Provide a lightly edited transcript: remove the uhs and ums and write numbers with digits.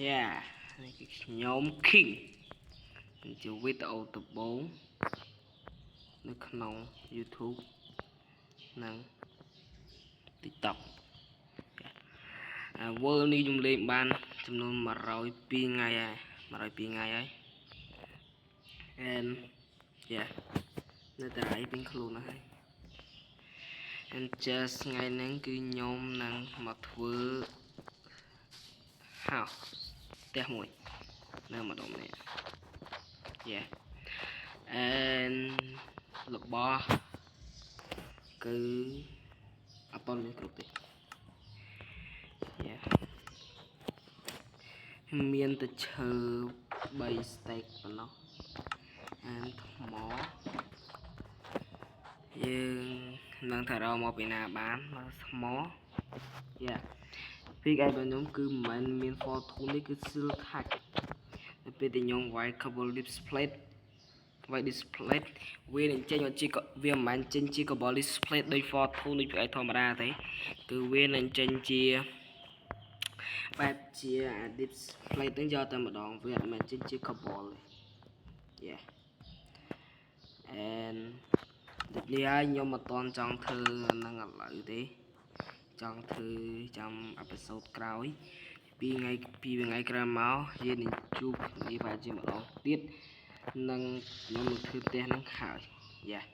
Yeah នេះគឺខ្ញុំ King ជាវីដេអូដំបូងនៅក្នុង YouTube និង TikTok វើលនេះខ្ញុំលេងបានចំនួន102ថ្ងៃហើយand yeah នៅតែឯងពេញខ្លួនហើយ and just ថ្ងៃហ្នឹងគឺខ្ញុំនឹងមកធ្វើ house ផ្ទះមួយនៅម្ដងនេះ yeah and របស់គឺអត់តមានគ្រប់ទេ yeah មានតែឈើ3 stack ប៉ុណ្ណោះ and ថ្មយើងនឹងថារកមកពីណាបានមកថ្ម yeah ពីឯរបស់ខ្ញុំគឺមិនមែនមាន fortune នេះគឺ silk hack នៅពេលដែលខ្ញុំវាយ cable display វាយ display វានឹងចេញមកជាវាមិនមែនចេញជា cable display ដូច fortune ដូចពីឯធម្មតាទេគឺវានឹងចេញជាបែបជា display ហ្នឹងយកតែម្ដងវាអត់មែនចេញជា cable ទេ yeah and ដូចនេះហើយខ្ញុំមិនតន់ចង់ធ្វើហ្នឹងឥឡូវទេចង់ធ្វើចាំ episode ក្រោយ2ថ្ងៃក្រោយមកយើងនឹងជួបគ្នាប្រហែលជាម្ដងទៀតនឹងខ្ញុំនឹងធ្វើផ្ទះហ្នឹងហើយ yeah